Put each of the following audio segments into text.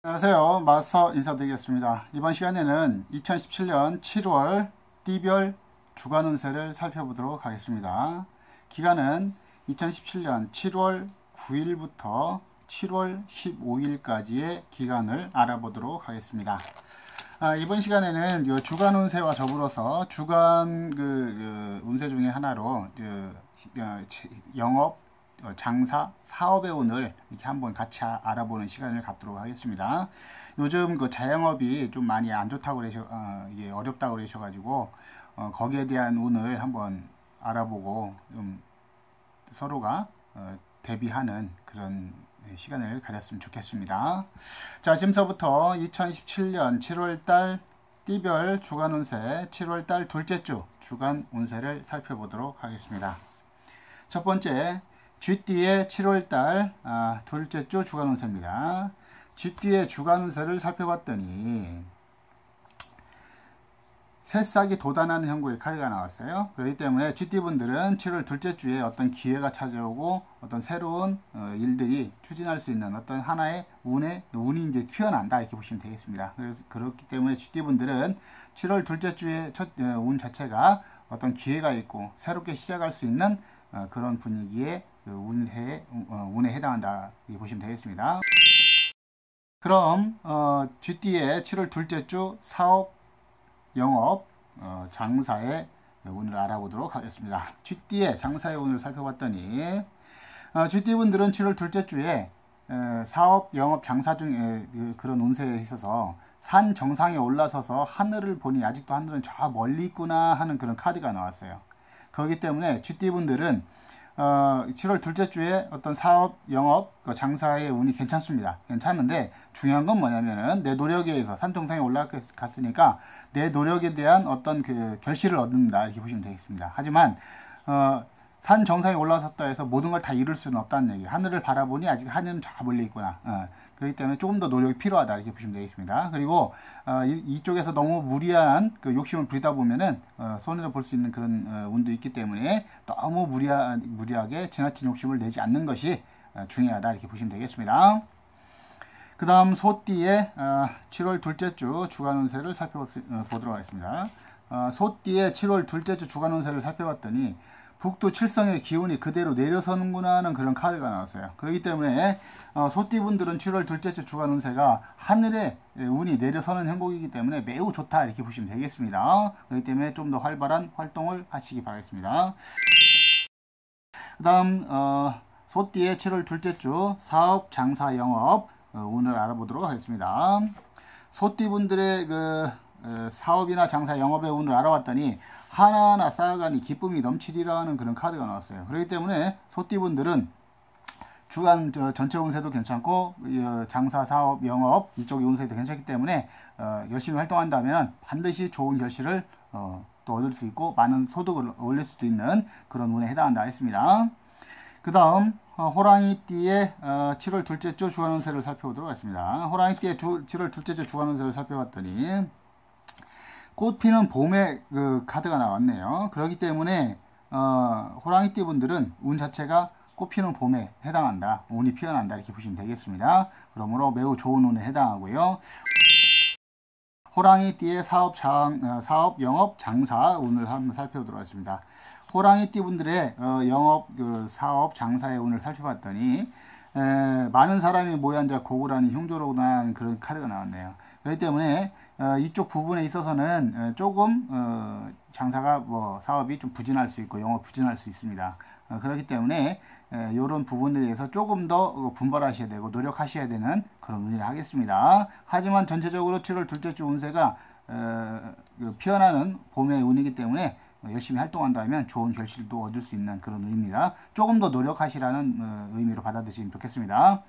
안녕하세요. 마스터 인사드리겠습니다. 이번 시간에는 2017년 7월 띠별 주간 운세를 살펴보도록 하겠습니다. 기간은 2017년 7월 9일부터 7월 15일까지의 기간을 알아보도록 하겠습니다. 이번 시간에는 주간 운세와 더불어서 주간 운세 중에 하나로 영업, 장사, 사업의 운을 이렇게 한번 같이 알아보는 시간을 갖도록 하겠습니다. 요즘 자영업이 좀 많이 안 좋다고 이게 어렵다고 그러셔가지고 거기에 대한 운을 한번 알아보고 좀 서로가 대비하는 그런 시간을 가졌으면 좋겠습니다. 자, 지금서부터 2017년 7월달 띠별 주간 운세 7월달 둘째 주 주간 운세를 살펴보도록 하겠습니다. 첫 번째, 쥐띠의 7월달 둘째 주 주간 운세입니다. 쥐띠의 주간 운세를 살펴봤더니 새싹이 돋아나는 형국의 카드가 나왔어요. 그렇기 때문에 쥐띠분들은 7월 둘째 주에 어떤 기회가 찾아오고 어떤 새로운 일들이 추진할 수 있는 어떤 하나의 운이 이제 피어난다 이렇게 보시면 되겠습니다. 그렇기 때문에 쥐띠분들은 7월 둘째 주의 첫 운 자체가 어떤 기회가 있고 새롭게 시작할 수 있는 그런 분위기의 운에 해당한다 이렇게 보시면 되겠습니다. 그럼 쥐띠의 7월 둘째 주 사업, 영업, 장사의 운을 알아보도록 하겠습니다. 쥐띠의 장사의 운을 살펴봤더니 쥐띠분들은 7월 둘째 주에 사업, 영업, 장사 중에 그런 운세에 있어서 산 정상에 올라서서 하늘을 보니 아직도 하늘은 저 멀리 있구나 하는 그런 카드가 나왔어요. 그렇기 때문에 쥐띠분들은 7월 둘째 주에 어떤 사업, 영업, 장사의 운이 괜찮습니다. 괜찮은데 중요한 건 뭐냐면은 내 노력에 의해서 산 정상에 올라갔으니까 내 노력에 대한 어떤 결실을 얻는다 이렇게 보시면 되겠습니다. 하지만 산 정상에 올라섰다 해서 모든 걸 다 이룰 수는 없다는 얘기예요. 하늘을 바라보니 아직 하늘은 저 멀리 있구나. 그렇기 때문에 조금 더 노력이 필요하다 이렇게 보시면 되겠습니다. 그리고 이쪽에서 너무 무리한 욕심을 부리다 보면은 손해를 볼 수 있는 그런 운도 있기 때문에 너무 무리하게 지나친 욕심을 내지 않는 것이 중요하다 이렇게 보시면 되겠습니다. 그 다음 소띠의 7월 둘째 주 주간 운세를 살펴보도록 하겠습니다. 소띠의 7월 둘째 주 주간 운세를 살펴봤더니 북두 칠성의 기운이 그대로 내려서는구나 하는 그런 카드가 나왔어요. 그렇기 때문에 소띠분들은 7월 둘째 주 주간 운세가 하늘에 운이 내려서는 행복이기 때문에 매우 좋다 이렇게 보시면 되겠습니다. 그렇기 때문에 좀 더 활발한 활동을 하시기 바라겠습니다. 그 다음 소띠의 7월 둘째 주 사업, 장사, 영업 운을 알아보도록 하겠습니다. 소띠분들의 사업이나 장사, 영업의 운을 알아봤더니 하나하나 쌓아가니 기쁨이 넘치리라는 그런 카드가 나왔어요. 그렇기 때문에 소띠분들은 주간 전체 운세도 괜찮고 장사, 사업, 영업 이쪽 운세도 괜찮기 때문에 열심히 활동한다면 반드시 좋은 결실을 또 얻을 수 있고 많은 소득을 올릴 수도 있는 그런 운에 해당한다 했습니다. 그 다음 호랑이띠의 7월 둘째 주 주간 운세를 살펴보도록 하겠습니다. 호랑이띠의 7월 둘째 주 주간 운세를 살펴봤더니 꽃피는 봄의 카드가 나왔네요. 그렇기 때문에 호랑이띠 분들은 운 자체가 꽃피는 봄에 해당한다. 운이 피어난다 이렇게 보시면 되겠습니다. 그러므로 매우 좋은 운에 해당하고요. 호랑이띠의 사업, 영업, 장사 운을 한번 살펴보도록 하겠습니다. 호랑이띠 분들의 영업, 사업, 장사의 운을 살펴봤더니 많은 사람이 모여 앉아 고구려니 흉조로구나 그런 카드가 나왔네요. 그렇기 때문에 이쪽 부분에 있어서는 조금 장사가 사업이 좀 부진할 수 있고 영업 부진할 수 있습니다. 그렇기 때문에 이런 부분에 대해서 조금 더 분발하셔야 되고 노력하셔야 되는 그런 운을 하겠습니다. 하지만 전체적으로 7월 둘째 주 운세가 피어나는 봄의 운이기 때문에 열심히 활동한다면 좋은 결실도 얻을 수 있는 그런 운입니다. 조금 더 노력하시라는 의미로 받아들이시면 좋겠습니다.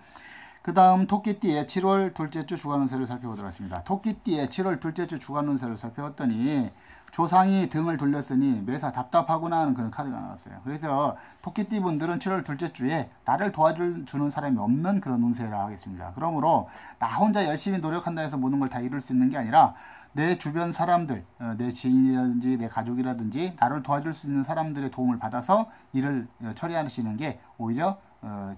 그 다음 토끼띠의 7월 둘째 주 주간 운세를 살펴보도록 하겠습니다. 토끼띠의 7월 둘째 주 주간 운세를 살펴봤더니 조상이 등을 돌렸으니 매사 답답하구나 하는 그런 카드가 나왔어요. 그래서 토끼띠 분들은 7월 둘째 주에 나를 도와주는 사람이 없는 그런 운세라 하겠습니다. 그러므로 나 혼자 열심히 노력한다 해서 모든 걸 다 이룰 수 있는 게 아니라 내 주변 사람들, 내 지인이라든지 내 가족이라든지 나를 도와줄 수 있는 사람들의 도움을 받아서 일을 처리하시는 게 오히려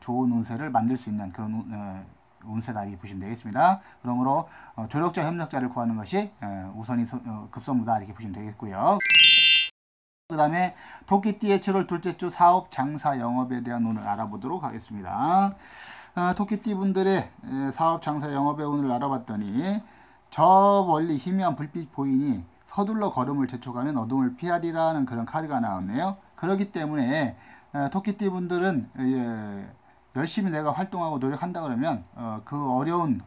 좋은 운세를 만들 수 있는 그런 운세다 이렇게 보시면 되겠습니다. 그러므로 조력자 협력자를 구하는 것이 우선이 급선무다 이렇게 보시면 되겠고요. 그 다음에 토끼띠의 7월 둘째 주 사업, 장사, 영업에 대한 운을 알아보도록 하겠습니다. 토끼띠 분들의 사업, 장사, 영업의 운을 알아봤더니 저 멀리 희미한 불빛 보이니 서둘러 걸음을 재촉하면 어둠을 피하리라는 그런 카드가 나왔네요. 그렇기 때문에 토끼띠 분들은 열심히 내가 활동하고 노력한다 그러면 그 어려운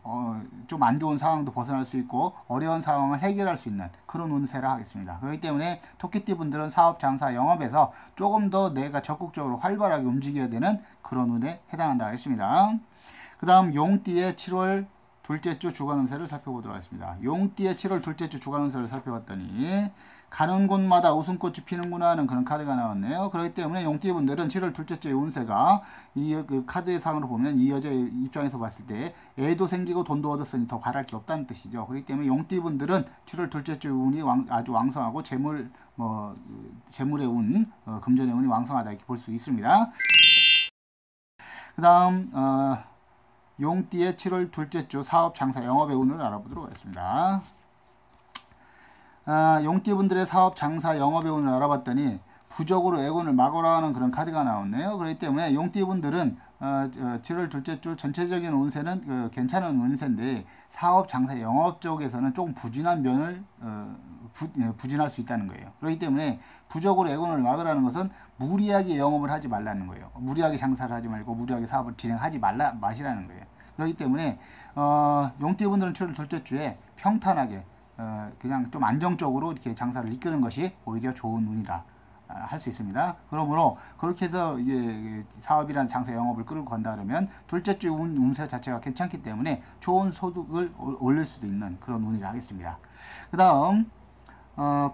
좀 안 좋은 상황도 벗어날 수 있고 어려운 상황을 해결할 수 있는 그런 운세라 하겠습니다. 그렇기 때문에 토끼띠 분들은 사업, 장사, 영업에서 조금 더 내가 적극적으로 활발하게 움직여야 되는 그런 운에 해당한다 하겠습니다. 그 다음 용띠의 7월 둘째 주 주간 운세를 살펴보도록 하겠습니다. 용띠의 7월 둘째 주 주간 운세를 살펴봤더니 가는 곳마다 웃음꽃이 피는구나 하는 그런 카드가 나왔네요. 그렇기 때문에 용띠 분들은 7월 둘째 주의 운세가 그 카드의 상으로 보면 이 여자의 입장에서 봤을 때 애도 생기고 돈도 얻었으니 더 바랄 게 없다는 뜻이죠. 그렇기 때문에 용띠 분들은 7월 둘째 주 운이 아주 왕성하고 재물의 운, 금전의 운이 왕성하다 이렇게 볼 수 있습니다. 그 다음 용띠의 7월 둘째 주 사업, 장사, 영업의 운을 알아보도록 하겠습니다. 용띠분들의 사업, 장사, 영업의 운을 알아봤더니 부적으로 애군을 막으라 하는 그런 카드가 나왔네요. 그렇기 때문에 용띠분들은 7월 둘째 주 전체적인 운세는 괜찮은 운세인데 사업, 장사, 영업 쪽에서는 조금 부진한 면을 부진할 수 있다는 거예요. 그렇기 때문에 부적으로 애군을 막으라는 것은 무리하게 영업을 하지 말라는 거예요. 무리하게 장사를 하지 말고 무리하게 사업을 진행하지 마시라는 거예요. 그렇기 때문에 용띠분들은 7월 둘째 주에 평탄하게 그냥 좀 안정적으로 이렇게 장사를 이끄는 것이 오히려 좋은 운이다 할 수 있습니다. 그러므로 그렇게 해서 이게 사업이란 장사, 영업을 끌고 간다 그러면 둘째 주 운세 자체가 괜찮기 때문에 좋은 소득을 올릴 수도 있는 그런 운이라 하겠습니다. 그 다음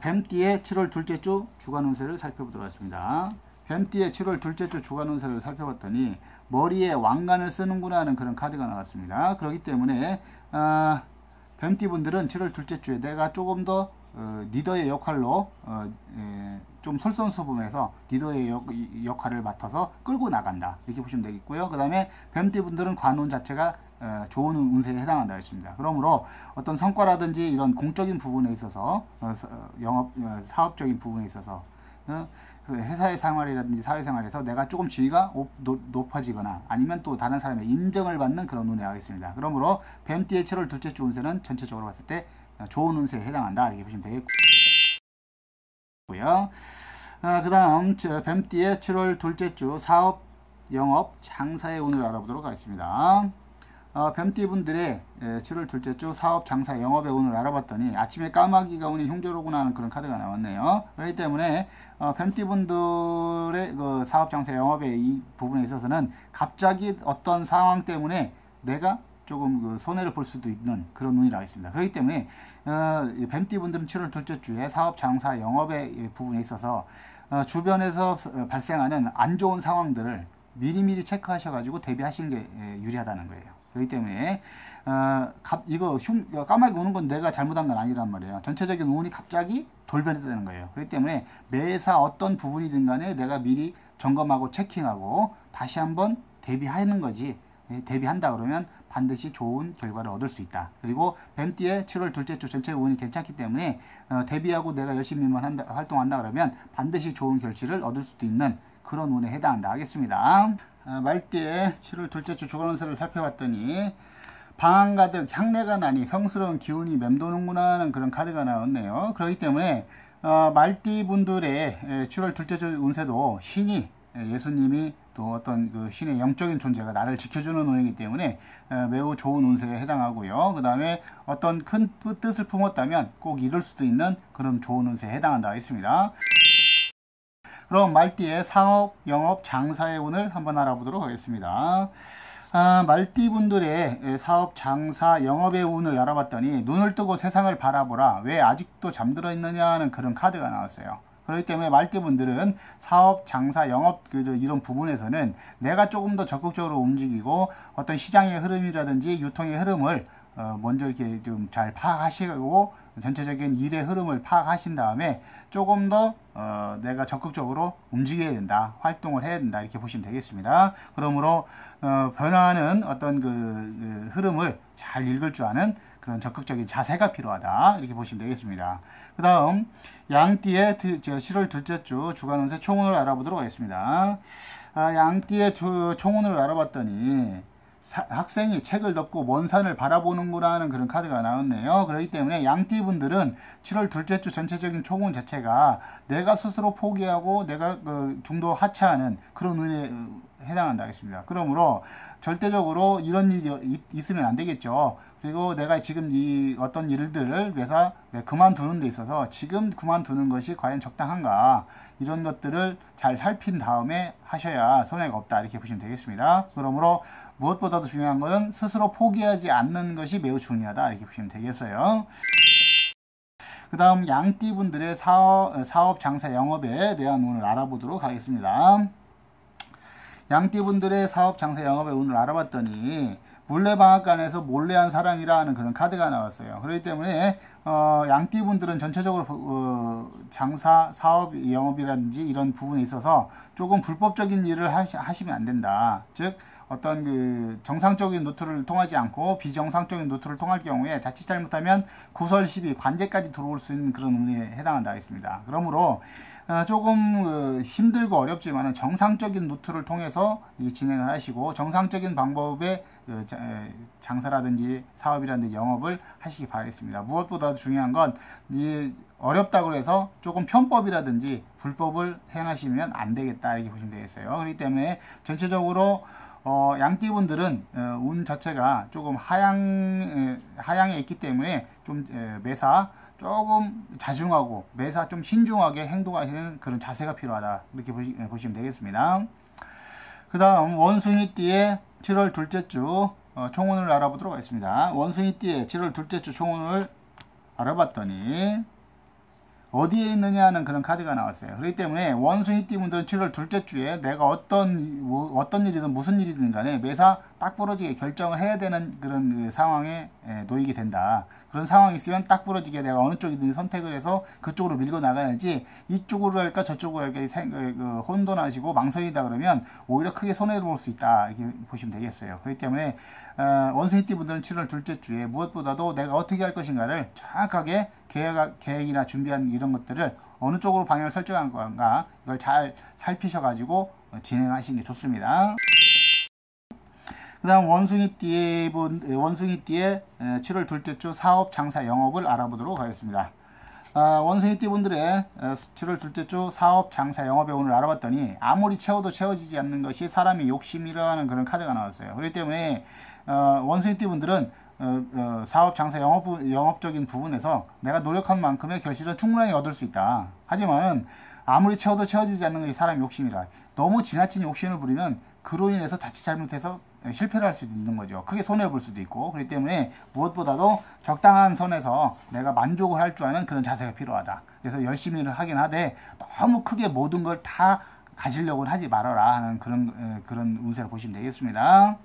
뱀띠의 7월 둘째 주 주간 운세를 살펴보도록 하겠습니다. 뱀띠의 7월 둘째 주 주간 운세를 살펴봤더니 머리에 왕관을 쓰는구나 하는 그런 카드가 나왔습니다. 그렇기 때문에 뱀띠분들은 7월 둘째 주에 내가 조금 더 리더의 역할로 좀 솔선수범해서 리더의 역할을 맡아서 끌고 나간다 이렇게 보시면 되겠고요. 그 다음에 뱀띠분들은 관운 자체가 좋은 운세에 해당한다 했습니다. 그러므로 어떤 성과라든지 이런 공적인 부분에 있어서 사업적인 부분에 있어서 회사의 생활이라든지 사회생활에서 내가 조금 지위가 높아지거나 아니면 또 다른 사람의 인정을 받는 그런 운에 하겠습니다. 그러므로 뱀띠의 7월 둘째 주 운세는 전체적으로 봤을 때 좋은 운세에 해당한다 이렇게 보시면 되겠고요. 그 다음 뱀띠의 7월 둘째 주 사업, 영업, 장사의 운을 알아보도록 하겠습니다. 뱀띠분들의 7월 둘째 주 사업, 장사, 영업의 운을 알아봤더니 아침에 까마귀가 운이 흉조로구나 하는 그런 카드가 나왔네요. 그렇기 때문에 뱀띠분들의 그 사업, 장사, 영업의 이 부분에 있어서는 갑자기 어떤 상황 때문에 내가 조금 손해를 볼 수도 있는 그런 운이라고 했습니다. 그렇기 때문에 뱀띠분들은 7월 둘째 주에 사업, 장사, 영업의 부분에 있어서 주변에서 발생하는 안 좋은 상황들을 미리미리 체크하셔가지고 대비하시는 게 유리하다는 거예요. 그렇기 때문에 까마귀 우는 건 내가 잘못한 건 아니란 말이에요. 전체적인 운이 갑자기 돌변했다는 거예요. 그렇기 때문에 매사 어떤 부분이든 간에 내가 미리 점검하고 체킹하고 다시 한번 대비하는 거지. 대비한다 그러면 반드시 좋은 결과를 얻을 수 있다. 그리고 뱀띠의 7월 둘째 주 전체 운이 괜찮기 때문에 대비하고 내가 열심히만 활동한다 그러면 반드시 좋은 결실을 얻을 수도 있는 그런 운에 해당한다 하겠습니다. 말띠의 7월 둘째 주 주간 운세를 살펴봤더니 방안 가득 향내가 나니 성스러운 기운이 맴도는구나 하는 그런 카드가 나왔네요. 그렇기 때문에 말띠 분들의 7월 둘째 주 운세도 신이 예수님이 또 어떤 그 신의 영적인 존재가 나를 지켜주는 운이기 때문에 매우 좋은 운세에 해당하고요. 그 다음에 어떤 큰 뜻을 품었다면 꼭 이룰 수도 있는 그런 좋은 운세에 해당한다 했습니다. 그럼 말띠의 사업, 영업, 장사의 운을 한번 알아보도록 하겠습니다. 말띠 분들의 사업, 장사, 영업의 운을 알아봤더니 눈을 뜨고 세상을 바라보라. 왜 아직도 잠들어 있느냐 하는 그런 카드가 나왔어요. 그렇기 때문에 말띠 분들은 사업, 장사, 영업 이런 부분에서는 내가 조금 더 적극적으로 움직이고 어떤 시장의 흐름이라든지 유통의 흐름을 먼저 이렇게 좀 잘 파악하시고 전체적인 일의 흐름을 파악하신 다음에 조금 더 내가 적극적으로 움직여야 된다, 활동을 해야 된다, 이렇게 보시면 되겠습니다. 그러므로 변화하는 어떤 그 흐름을 잘 읽을 줄 아는 그런 적극적인 자세가 필요하다, 이렇게 보시면 되겠습니다. 그 다음 양띠의 7월 둘째 주 주간 운세 총운을 알아보도록 하겠습니다. 양띠의 총운을 알아봤더니 학생이 책을 덮고 먼 산을 바라보는구나 하는 그런 카드가 나왔네요. 그렇기 때문에 양띠 분들은 7월 둘째 주 전체적인 총운 자체가 내가 스스로 포기하고 내가 중도 하차하는 그런 운에 해당한다 하겠습니다. 그러므로 절대적으로 이런 일이 있으면 안 되겠죠. 그리고 내가 지금 이 어떤 일들을 위해서 그만두는 데 있어서 지금 그만두는 것이 과연 적당한가, 이런 것들을 잘 살핀 다음에 하셔야 손해가 없다, 이렇게 보시면 되겠습니다. 그러므로 무엇보다도 중요한 것은 스스로 포기하지 않는 것이 매우 중요하다, 이렇게 보시면 되겠어요. 그 다음 양띠 분들의 사업, 장사, 영업에 대한 운을 알아보도록 하겠습니다. 양띠 분들의 사업, 장사, 영업의 운을 알아봤더니 물레방앗간에서 몰래한 사랑이라는 그런 카드가 나왔어요. 그렇기 때문에 양띠 분들은 전체적으로 장사, 사업, 영업이라든지 이런 부분에 있어서 조금 불법적인 일을 하시면 안 된다. 즉 어떤 그 정상적인 루트를 통하지 않고 비정상적인 루트를 통할 경우에 자칫 잘못하면 구설, 시비, 관제까지 들어올 수 있는 그런 운에 해당한다 하겠습니다. 그러므로 조금 힘들고 어렵지만 정상적인 루트를 통해서 진행을 하시고 정상적인 방법의 장사라든지 사업이라든지 영업을 하시기 바라겠습니다. 무엇보다 중요한 건 어렵다고 해서 조금 편법이라든지 불법을 행하시면 안 되겠다, 이렇게 보시면 되겠어요. 그렇기 때문에 전체적으로 양띠분들은 운 자체가 조금 하향에 있기 때문에 좀 매사 조금 자중하고 매사 좀 신중하게 행동하시는 그런 자세가 필요하다, 이렇게 보시면 되겠습니다. 그 다음 원숭이띠의 7월 둘째 주 총운을 알아보도록 하겠습니다. 원숭이띠의 7월 둘째 주 총운을 알아봤더니 어디에 있느냐 하는 그런 카드가 나왔어요. 그렇기 때문에 원숭이띠 분들은 7월 둘째 주에 내가 어떤 일이든 무슨 일이든 간에 매사 딱 부러지게 결정을 해야 되는 그런 상황에 놓이게 된다. 그런 상황이 있으면 딱 부러지게 내가 어느 쪽이든 선택을 해서 그쪽으로 밀고 나가야지, 이쪽으로 할까 저쪽으로 할까 혼돈하시고 망설이다 그러면 오히려 크게 손해를 볼 수 있다, 이렇게 보시면 되겠어요. 그렇기 때문에 원숭이띠 분들은 7월 둘째 주에 무엇보다도 내가 어떻게 할 것인가를 정확하게 계획이나 준비한 이런 것들을 어느 쪽으로 방향을 설정한 건가, 이걸 잘 살피셔가지고 진행하시는 게 좋습니다. 그 다음 원숭이띠의 7월 둘째 주 사업, 장사, 영업을 알아보도록 하겠습니다. 원숭이띠 분들의 7월 둘째 주 사업, 장사, 영업에 오늘 알아봤더니 아무리 채워도 채워지지 않는 것이 사람의 욕심이라는 그런 카드가 나왔어요. 그렇기 때문에 원숭이띠 분들은 사업, 장사, 영업적인 부분에서 내가 노력한 만큼의 결실은 충분히 얻을 수 있다. 하지만은 아무리 채워도 채워지지 않는 것이 사람의 욕심이라, 너무 지나친 욕심을 부리면 그로 인해서 자칫 잘못해서 실패를 할 수도 있는 거죠. 크게 손해를 볼 수도 있고. 그렇기 때문에 무엇보다도 적당한 선에서 내가 만족을 할 줄 아는 그런 자세가 필요하다. 그래서 열심히 하긴 하되 너무 크게 모든 걸 다 가지려고는 하지 말아라 하는 그런 운세를 보시면 되겠습니다.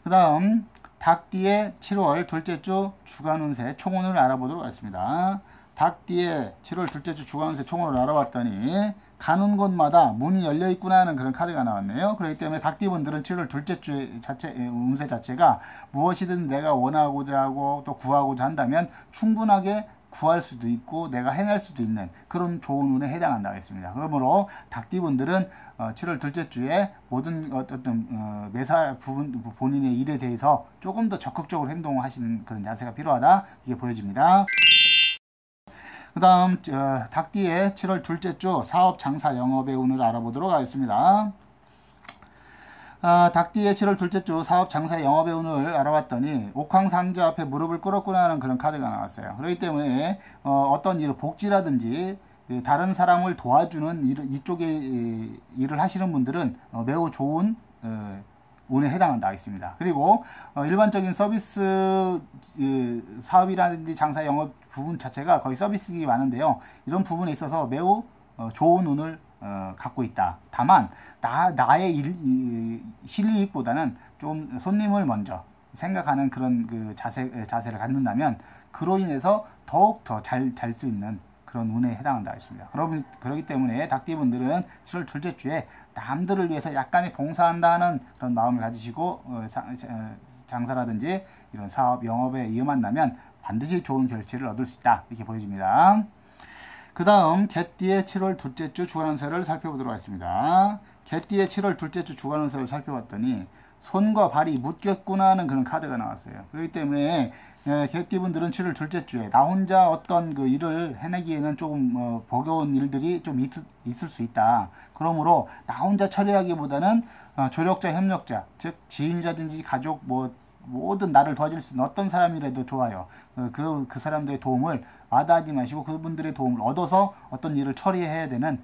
그 다음 닭띠의 7월 둘째 주 주간 운세 총운을 알아보도록 하겠습니다. 닭띠의 7월 둘째 주 주간 운세 총운을 알아봤더니 가는 곳마다 문이 열려 있구나 하는 그런 카드가 나왔네요. 그렇기 때문에 닭띠분들은 7월 둘째 주 운세 자체가 무엇이든 내가 원하고자 하고 또 구하고자 한다면 충분하게 구할 수도 있고 내가 해낼 수도 있는 그런 좋은 운에 해당한다 하겠습니다. 그러므로 닭띠분들은 7월 둘째 주에 모든 어떤 매사 부분 본인의 일에 대해서 조금 더 적극적으로 행동하시는 그런 자세가 필요하다, 이게 보여집니다. 그 다음 닭띠의 7월 둘째 주 사업, 장사, 영업의 운을 알아보도록 하겠습니다. 닭띠의 7월 둘째 주 사업, 장사, 영업의 운을 알아봤더니 옥황상제 앞에 무릎을 꿇었구나 하는 그런 카드가 나왔어요. 그렇기 때문에 어떤 일, 복지라든지 다른 사람을 도와주는 이쪽에 일을 하시는 분들은 매우 좋은 운에 해당한다 하겠습니다. 그리고 일반적인 서비스 사업이라든지 장사, 영업 부분 자체가 거의 서비스가 많은데요. 이런 부분에 있어서 매우 좋은 운을 갖고 있다. 다만 나의 실이익보다는 좀 손님을 먼저 생각하는 그런 그 자세를 갖는다면 그로 인해서 더욱 더 잘 수 있는 그런 운에 해당한다 했습니다. 그렇기 때문에 닭띠분들은 7월 둘째 주에 남들을 위해서 약간의 봉사한다는 그런 마음을 가지시고 장사라든지 이런 사업, 영업에 임한다면 반드시 좋은 결실을 얻을 수 있다 이렇게 보여집니다. 그 다음 개띠의 7월 둘째 주 주간운세를 살펴보도록 하겠습니다. 개띠의 7월 둘째 주 주간운세를 살펴봤더니 손과 발이 묶였구나 하는 그런 카드가 나왔어요. 그렇기 때문에 개띠분들은 7월 둘째 주에 나 혼자 어떤 그 일을 해내기에는 조금 버거운 일들이 좀 있을 수 있다. 그러므로 나 혼자 처리하기보다는 조력자, 협력자, 즉 지인이라든지 가족, 모든 나를 도와줄 수 있는 어떤 사람이라도 좋아요. 그 사람들의 도움을 마다하지 마시고 그분들의 도움을 얻어서 어떤 일을 처리해야 되는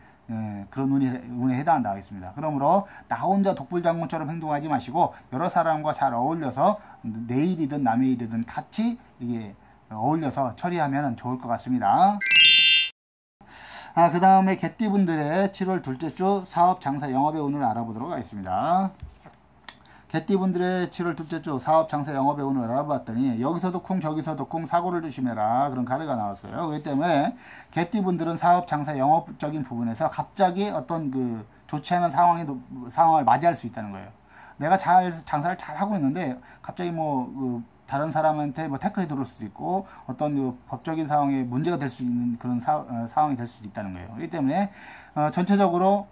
그런 운에 해당한다 하겠습니다. 그러므로 나 혼자 독불장군처럼 행동하지 마시고 여러 사람과 잘 어울려서 내 일이든 남의 일이든 같이 이게 어울려서 처리하면 좋을 것 같습니다. 그 다음에 개띠분들의 7월 둘째 주 사업, 장사, 영업의 운을 알아보도록 하겠습니다. 개띠분들의 7월 둘째 주 사업, 장사, 영업의 운을 알아봤더니 여기서도 쿵 저기서도 쿵 사고를 조심해라 그런 카드가 나왔어요. 그렇기 때문에 개띠분들은 사업, 장사, 영업적인 부분에서 갑자기 어떤 그 좋지 않은 상황을 맞이할 수 있다는 거예요. 내가 장사를 잘 하고 있는데 갑자기 다른 사람한테 태클이 들어올 수도 있고 어떤 그 법적인 상황에 문제가 될 수 있는 그런 상황이 될 수도 있다는 거예요. 그렇기 때문에 전체적으로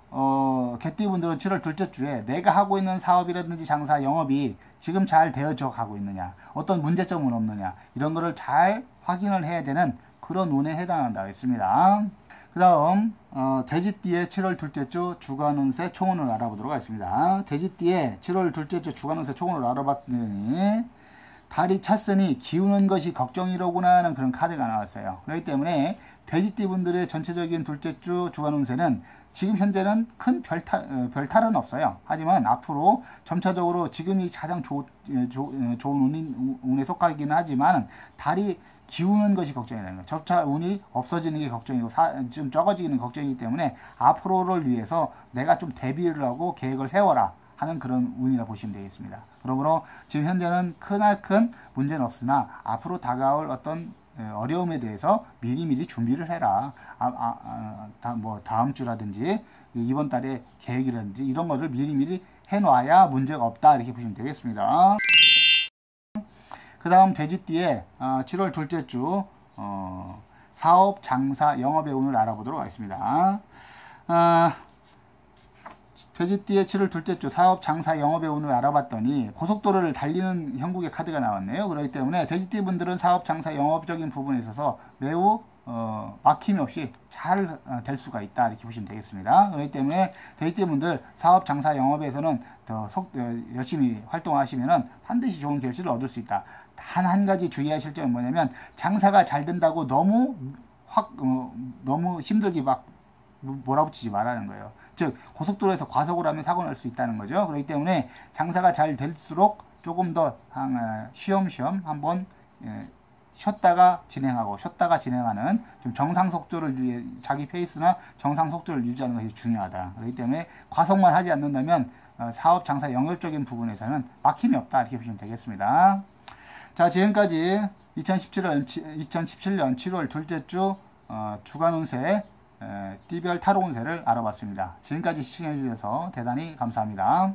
개띠분들은 7월 둘째 주에 내가 하고 있는 사업이라든지 장사, 영업이 지금 잘 되어져 가고 있느냐, 어떤 문제점은 없느냐, 이런 거를 잘 확인을 해야 되는 그런 운에 해당한다 했습니다. 그 다음 돼지띠의 7월 둘째 주 주간운세 총운을 알아보도록 하겠습니다. 돼지띠의 7월 둘째 주 주간운세 총운을 알아봤더니 달이 찼으니 기우는 것이 걱정이로구나 하는 그런 카드가 나왔어요. 그렇기 때문에 돼지띠분들의 전체적인 둘째 주 주간 운세는 지금 현재는 큰 별탈은 없어요. 하지만 앞으로 점차적으로 지금이 가장 좋은 운에 속하기는 하지만 달이 기우는 것이 걱정이라는 거예요. 점차 운이 없어지는 게 걱정이고 좀 적어지는 걱정이기 때문에 앞으로를 위해서 내가 좀 대비를 하고 계획을 세워라 하는 그런 운이라 보시면 되겠습니다. 그러므로 지금 현재는 크나큰 문제는 없으나 앞으로 다가올 어떤 어려움에 대해서 미리미리 준비를 해라. 다음 주라든지 이번 달에 계획이라든지 이런 거를 미리미리 해놔야 문제가 없다 이렇게 보시면 되겠습니다. 그 다음 돼지띠의 7월 둘째 주 사업, 장사, 영업의 운을 알아보도록 하겠습니다. 돼지띠의 7월 둘째 주 사업, 장사, 영업의 운을 알아봤더니 고속도로를 달리는 형국의 카드가 나왔네요. 그렇기 때문에 돼지띠 분들은 사업, 장사, 영업적인 부분에 있어서 매우 막힘이 없이 잘 될 수가 있다 이렇게 보시면 되겠습니다. 그렇기 때문에 돼지띠 분들 사업, 장사, 영업에서는 더 열심히 활동하시면 반드시 좋은 결실을 얻을 수 있다. 단 한 가지 주의하실 점은 뭐냐면 장사가 잘 된다고 너무 힘들게 몰아붙이지 말라는 거예요. 즉 고속도로에서 과속을 하면 사고 날 수 있다는 거죠. 그렇기 때문에 장사가 잘 될수록 조금 더 쉬엄쉬엄 한번 쉬었다가 진행하는 좀 정상 속도를 자기 페이스나 정상 속도를 유지하는 것이 중요하다. 그렇기 때문에 과속만 하지 않는다면 사업, 장사, 영업적인 부분에서는 막힘이 없다 이렇게 보시면 되겠습니다. 자, 지금까지 2017년 7월 둘째 주 주간 운세 띠별 타로 운세를 알아봤습니다. 지금까지 시청해 주셔서 대단히 감사합니다.